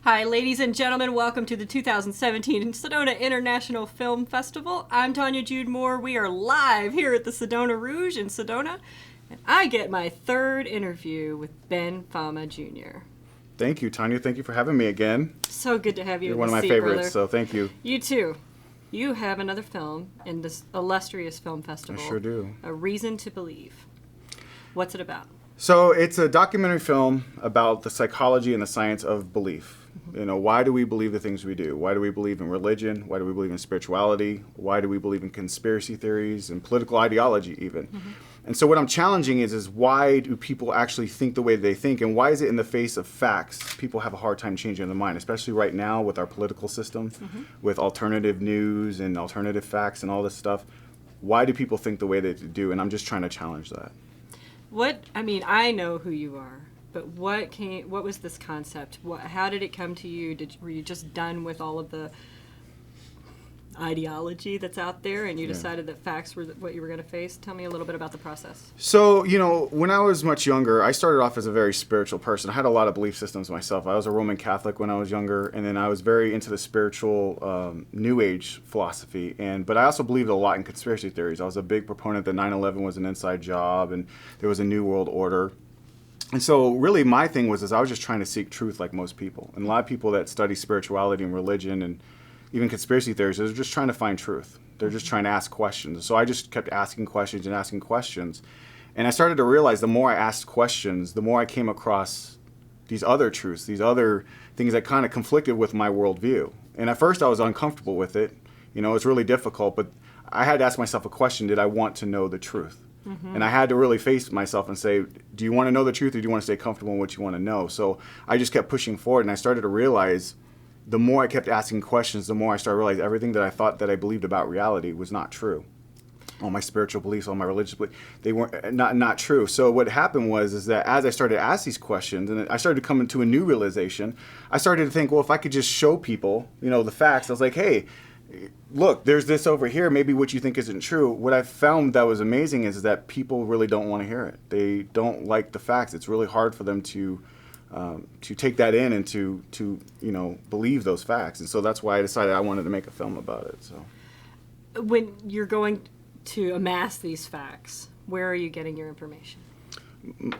Hi, ladies and gentlemen. Welcome to the 2017 Sedona International Film Festival. I'm Tanya Jude Moore. We are live here at the Sedona Rouge in Sedona. And I get my third interview with Ben Fama Jr. Thank you, Tanya. Thank you for having me again. So good to have you. You're one of my favorites, brother. So thank you. You too. You have another film in this illustrious film festival. I sure do. A Reason to Believe. What's it about? So it's a documentary film about the psychology and the science of belief. You know, why do we believe the things we do? Why do we believe in religion? Why do we believe in spirituality? Why do we believe in conspiracy theories and political ideology even? And so what I'm challenging is why do people actually think the way they think, and why is it in the face of facts people have a hard time changing their mind, especially right now with our political system, with alternative news and alternative facts and all this stuff. Why do people think the way they do? And I'm just trying to challenge that. I know who you are, but what was this concept? How did it come to you? Were you just done with all of the ideology that's out there and you decided that facts were what you were going to face? Tell me a little bit about the process. So, you know, when I was much younger, I started off as a very spiritual person. I had a lot of belief systems myself. I was a Roman Catholic when I was younger, and then I was very into the spiritual New Age philosophy. But I also believed a lot in conspiracy theories. I was a big proponent that 9/11 was an inside job and there was a new world order. And so really my thing was I was just trying to seek truth like most people. And a lot of people that study spirituality and religion and even conspiracy theories, they're just trying to find truth. They're just trying to ask questions. So I just kept asking questions and asking questions. And I started to realize the more I asked questions, the more I came across these other truths, these other things that kind of conflicted with my worldview. And at first I was uncomfortable with it. You know, it's really difficult, but I had to ask myself a question: did I want to know the truth? And I had to really face myself and say, do you want to know the truth, or do you want to stay comfortable in what you want to know? So I just kept pushing forward, and I started to realize the more I kept asking questions, the more I started realizing everything that I thought that I believed about reality was not true. All my spiritual beliefs, all my religious beliefs, they weren't not true. So what happened was that as I started to ask these questions, and I started to come into a new realization, I started to think, well, if I could just show people, you know, the facts. I was like, hey, look, there's this over here. Maybe what you think isn't true. What I found that was amazing is that people really don't want to hear it. They don't like the facts. It's really hard for them to take that in and to you know, believe those facts. And so that's why I decided I wanted to make a film about it. So when you're going to amass these facts, where are you getting your information?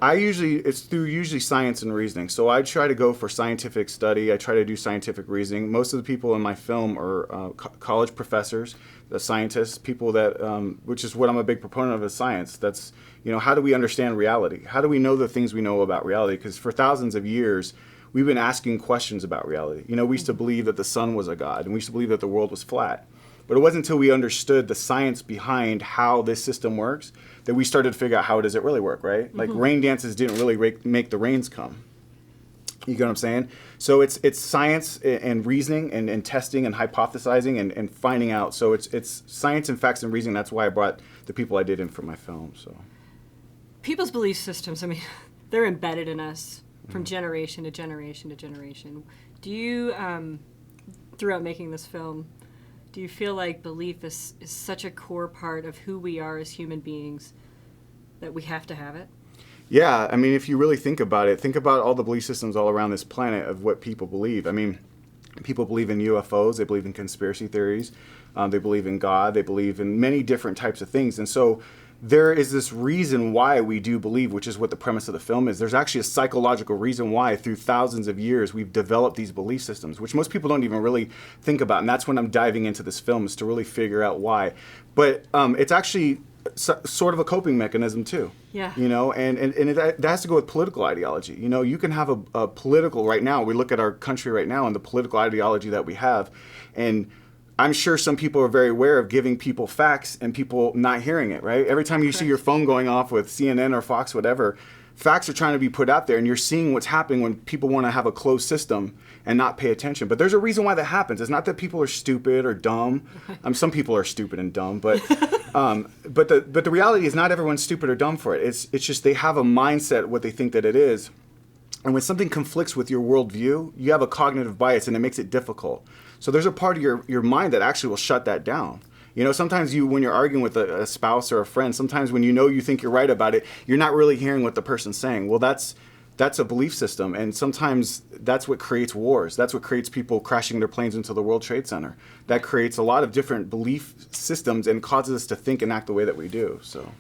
It's through science and reasoning. So I try to go for scientific study. I try to do scientific reasoning. Most of the people in my film are college professors, the scientists, people that, which is what I'm a big proponent of, is science. That's, you know, how do we understand reality? How do we know the things we know about reality? Because for thousands of years, we've been asking questions about reality. You know, we used to believe that the sun was a god, and we used to believe that the world was flat. But it wasn't until we understood the science behind how this system works that we started to figure out how does it really work, right? Like rain dances didn't really make the rains come. You get what I'm saying? So it's science and reasoning and testing and hypothesizing and finding out. So it's science and facts and reasoning. That's why I brought the people I did in for my film. So people's belief systems, I mean, they're embedded in us from generation to generation to generation. Do you, throughout making this film, do you feel like belief is such a core part of who we are as human beings that we have to have it? Yeah, I mean, if you really think about it, think about all the belief systems all around this planet of what people believe. I mean, people believe in UFOs, they believe in conspiracy theories, they believe in God, they believe in many different types of things. And so there is this reason why we do believe, which is what the premise of the film is. There's actually a psychological reason why through thousands of years we've developed these belief systems, which most people don't even really think about. And that's when I'm diving into this film, is to really figure out why. But it's actually sort of a coping mechanism too. Yeah. You know, and it has to go with political ideology. You know, you can have a political, right now, we look at our country right now and the political ideology that we have, and I'm sure some people are very aware of giving people facts and people not hearing it, right? Every time you see your phone going off with CNN or Fox, whatever, facts are trying to be put out there, and you're seeing what's happening when people want to have a closed system and not pay attention. But there's a reason why that happens. It's not that people are stupid or dumb. Some people are stupid and dumb, but the reality is not everyone's stupid or dumb for it. It's just they have a mindset what they think that it is. And when something conflicts with your worldview, you have a cognitive bias, and it makes it difficult. So there's a part of your mind that actually will shut that down. You know, sometimes when you're arguing with a spouse or a friend, sometimes when you think you're right about it, you're not really hearing what the person's saying. Well, that's that's a belief system. And sometimes that's what creates wars. That's what creates people crashing their planes into the World Trade Center. That creates a lot of different belief systems and causes us to think and act the way that we do. So,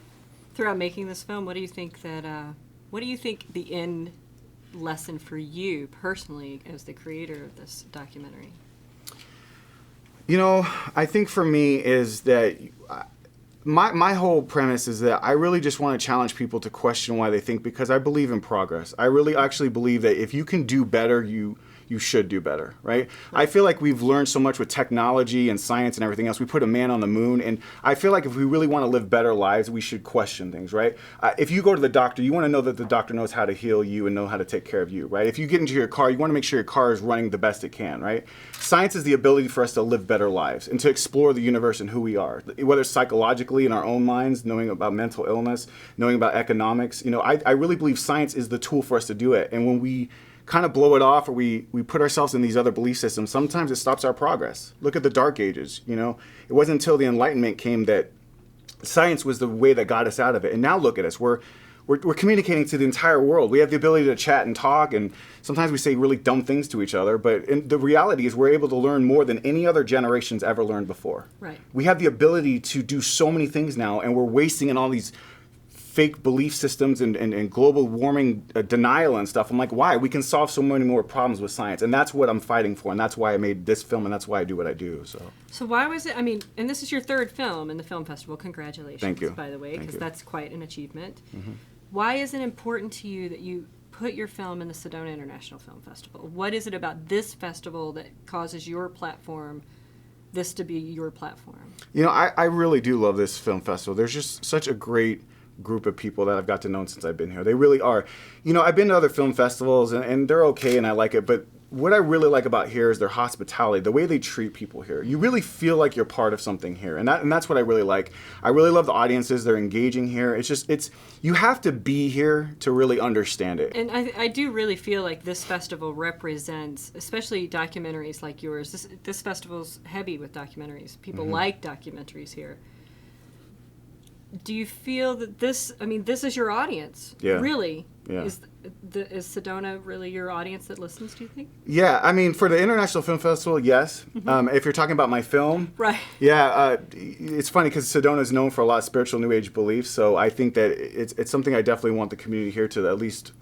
throughout making this film, what do you think the end lesson for you personally as the creator of this documentary? You know, I think for me is that my whole premise is that I really just want to challenge people to question why they think, because I believe in progress. I really actually believe that if you can do better, you should do better, right? I feel like we've learned so much with technology and science and everything else. We put a man on the moon, and I feel like if we really want to live better lives, we should question things, right? If you go to the doctor, you want to know that the doctor knows how to heal you and know how to take care of you, right? If you get into your car, you want to make sure your car is running the best it can, right? Science is the ability for us to live better lives and to explore the universe and who we are, whether psychologically in our own minds, knowing about mental illness, knowing about economics. You know, I really believe science is the tool for us to do it. And when we kind of blow it off, or we put ourselves in these other belief systems, sometimes it stops our progress. Look at the Dark Ages, you know. It wasn't until the Enlightenment came that science was the way that got us out of it. And now look at us. We're communicating to the entire world. We have the ability to chat and talk, and sometimes we say really dumb things to each other, but the reality is we're able to learn more than any other generation's ever learned before. Right. We have the ability to do so many things now, and we're wasting in all these fake belief systems and global warming denial and stuff. I'm like, why? We can solve so many more problems with science. And that's what I'm fighting for. And that's why I made this film, and that's why I do what I do. So why was it, I mean, and this is your third film in the film festival. Congratulations, Thank you. By the way, because that's quite an achievement. Mm-hmm. Why is it important to you that you put your film in the Sedona International Film Festival? What is it about this festival that causes your platform, this to be your platform? You know, I really do love this film festival. There's just such a great group of people that I've got to know since I've been here. They really are. You know, I've been to other film festivals, and they're okay, and I like it, but what I really like about here is their hospitality, the way they treat people here. You really feel like you're part of something here, and that's what I really like. I really love the audiences. They're engaging here. It's you have to be here to really understand it. And I do really feel like this festival represents, especially documentaries like yours. This festival's heavy with documentaries. People like documentaries here. Do you feel that this is your audience? Yeah. Really? Yeah. Is Sedona really your audience that listens, do you think? Yeah, I mean, for the International Film Festival, yes. If you're talking about my film, right? Yeah, it's funny because Sedona is known for a lot of spiritual New Age beliefs, so I think that it's something I definitely want the community here to at least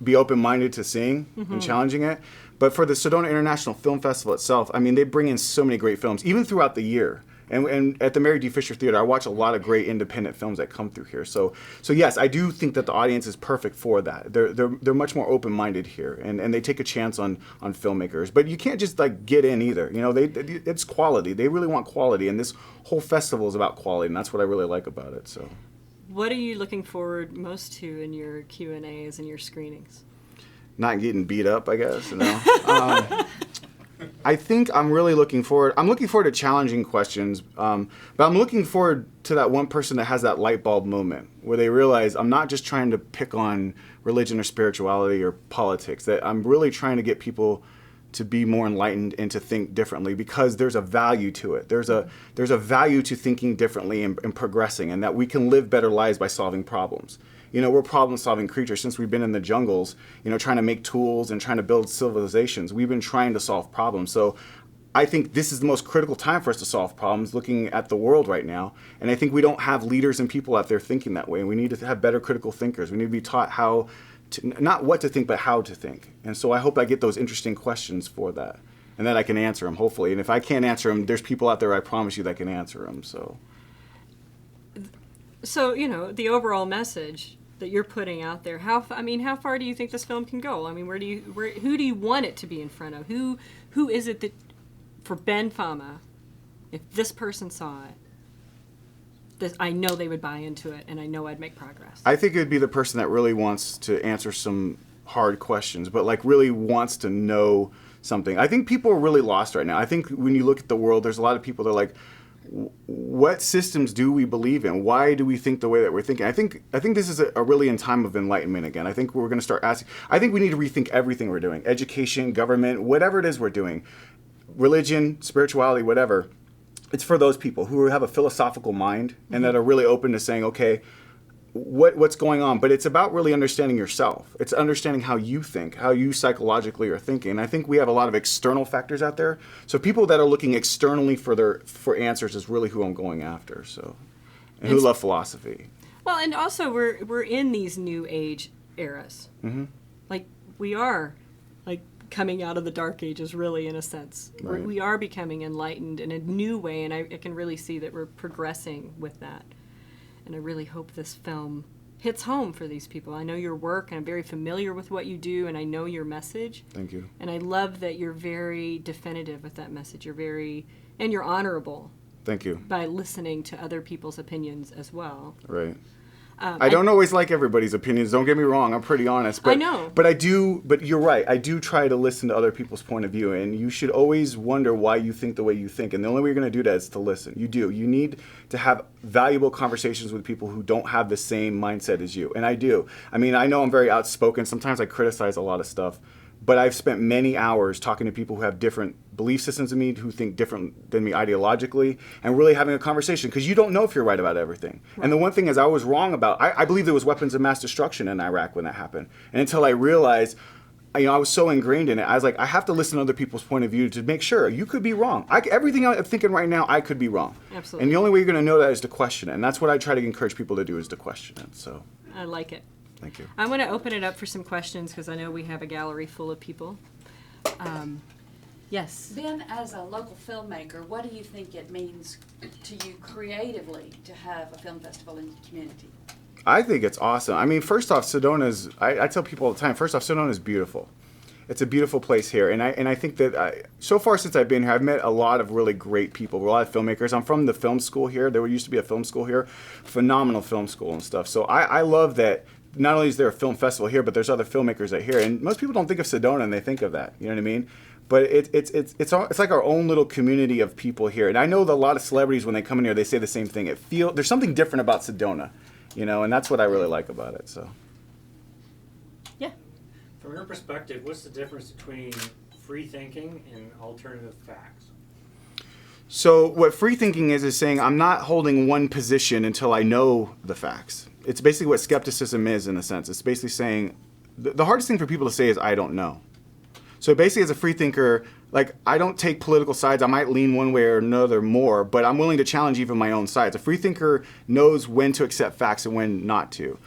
be open-minded to seeing and challenging it. But for the Sedona International Film Festival itself, I mean, they bring in so many great films, even throughout the year. And at the Mary D. Fisher Theater, I watch a lot of great independent films that come through here. So yes, I do think that the audience is perfect for that. They're much more open-minded here, and they take a chance on filmmakers. But you can't just like get in either. You know, it's quality. They really want quality, and this whole festival is about quality, and that's what I really like about it. So, what are you looking forward most to in your Q&As and your screenings? Not getting beat up, I guess. You know. I think I'm really looking forward. I'm looking forward to challenging questions, but I'm looking forward to that one person that has that light bulb moment where they realize I'm not just trying to pick on religion or spirituality or politics. That I'm really trying to get people to be more enlightened and to think differently, because there's a value to it. There's a value to thinking differently and progressing, and that we can live better lives by solving problems. You know, we're problem-solving creatures. Since we've been in the jungles, you know, trying to make tools and trying to build civilizations, we've been trying to solve problems. So I think this is the most critical time for us to solve problems, looking at the world right now. And I think we don't have leaders and people out there thinking that way. We need to have better critical thinkers. We need to be taught how to, not what to think, but how to think. And so I hope I get those interesting questions for that, and that I can answer them, hopefully. And if I can't answer them, there's people out there, I promise you, that can answer them. So, you know, the overall message that you're putting out there, how far do you think this film can go? I mean, who do you want it to be in front of? Who is it that, for Ben Fama, if this person saw it, I know they would buy into it, and I know I'd make progress? I think it would be the person that really wants to answer some hard questions, but like really wants to know something. I think people are really lost right now. I think when you look at the world, there's a lot of people that are like, what systems do we believe in? Why do we think the way that we're thinking? I think this is a really in time of enlightenment again. I think we're going to start asking. I think we need to rethink everything we're doing: education, government, whatever it is we're doing, religion, spirituality, whatever. It's for those people who have a philosophical mind and that are really open to saying, okay, what's going on, but it's about really understanding yourself. It's understanding how you think, how you psychologically are thinking. And I think we have a lot of external factors out there. So people that are looking externally for answers is really who I'm going after. So, and who love philosophy. Well, and also we're in these new age eras. Mm-hmm. Like we are, like coming out of the dark ages, really, in a sense. Right. We are becoming enlightened in a new way, and I can really see that we're progressing with that. And I really hope this film hits home for these people. I know your work, and I'm very familiar with what you do, and I know your message. Thank you. And I love that you're very definitive with that message. You're honorable. Thank you. By listening to other people's opinions as well. Right. I don't always like everybody's opinions. Don't get me wrong. I'm pretty honest. But, I know. But I do. But you're right. I do try to listen to other people's point of view, and you should always wonder why you think the way you think. And the only way you're going to do that is to listen. You do. You need to have valuable conversations with people who don't have the same mindset as you. And I do. I mean, I know I'm very outspoken. Sometimes I criticize a lot of stuff. But I've spent many hours talking to people who have different belief systems than me, who think different than me ideologically, and really having a conversation, because you don't know if you're right about everything. Right. And the one thing is I was wrong about, I believe there was weapons of mass destruction in Iraq when that happened. And until I realized, I was so ingrained in it, I was like, I have to listen to other people's point of view to make sure. You could be wrong. Everything I'm thinking right now, I could be wrong. Absolutely. And the only way you're going to know that is to question it. And that's what I try to encourage people to do, is to question it. So I like it. Thank you. I'm going to open it up for some questions because I know we have a gallery full of people. Yes. Ben, as a local filmmaker, what do you think it means to you creatively to have a film festival in the community? I think it's awesome. I mean, first off, Sedona's, I tell people all the time, first off, Sedona's beautiful. It's a beautiful place here. And I think that so far since I've been here, I've met a lot of really great people, a lot of filmmakers. I'm from the film school here. There used to be a film school here, phenomenal film school and stuff. So I love that. Not only is there a film festival here, but there's other filmmakers that here. And most people don't think of Sedona and they think of that. You know what I mean? But it's like our own little community of people here. And I know that a lot of celebrities, when they come in here, they say the same thing. There's something different about Sedona, and that's what I really like about it. So. Yeah. From your perspective, what's the difference between free thinking and alternative facts? So what free thinking is saying I'm not holding one position until I know the facts. It's basically what skepticism is, in a sense. It's basically saying, the hardest thing for people to say is, I don't know. So basically, as a free thinker, like, I don't take political sides. I might lean one way or another more, but I'm willing to challenge even my own sides. A free thinker knows when to accept facts and when not to.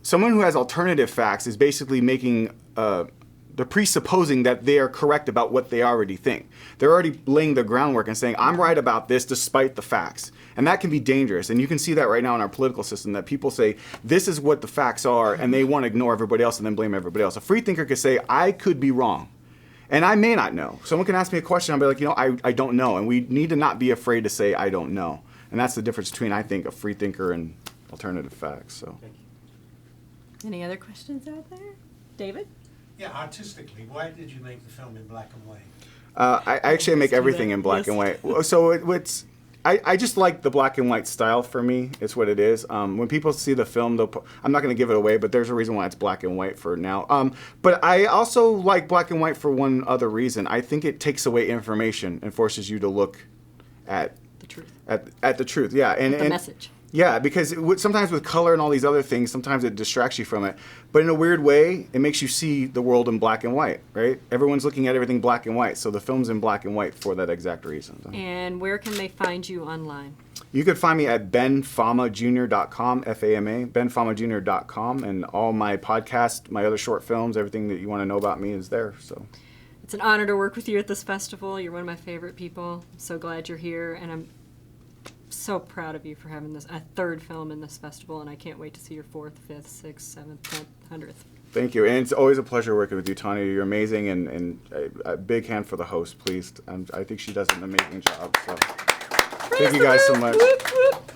Someone who has alternative facts is basically making, they're presupposing that they are correct about what they already think. They're already laying the groundwork and saying, I'm right about this despite the facts. And that can be dangerous. And you can see that right now in our political system, that people say, this is what the facts are, and they want to ignore everybody else and then blame everybody else. A free thinker could say, I could be wrong. And I may not know. Someone can ask me a question, I'll be like, I don't know. And we need to not be afraid to say, I don't know. And that's the difference between, I think, a free thinker and alternative facts. So. Any other questions out there? David? Yeah, artistically, why did you make the film in black and white? I actually make everything in black and white. So it's I just like the black and white style for me. It's what it is. When people see the film, I'm not going to give it away, but there's a reason why it's black and white for now. But I also like black and white for one other reason. I think it takes away information and forces you to look at the truth. At the truth, yeah. And the message. Yeah, because sometimes with color and all these other things, sometimes it distracts you from it. But in a weird way, it makes you see the world in black and white, right? Everyone's looking at everything black and white, so the film's in black and white for that exact reason. So. And where can they find you online? You can find me at benfamajr.com, F-A-M-A, benfamajr.com, and all my podcasts, my other short films, everything that you want to know about me is there. So. It's an honor to work with you at this festival. You're one of my favorite people. I'm so glad you're here, and I'm so proud of you for having a third film in this festival, and I can't wait to see your 4th, 5th, 6th, 7th, 10th, 100th. Thank you, and it's always a pleasure working with you, Tanya. You're amazing, and a big hand for the host, please. I think she does an amazing job. So. Thank you guys so much. Whoop, whoop.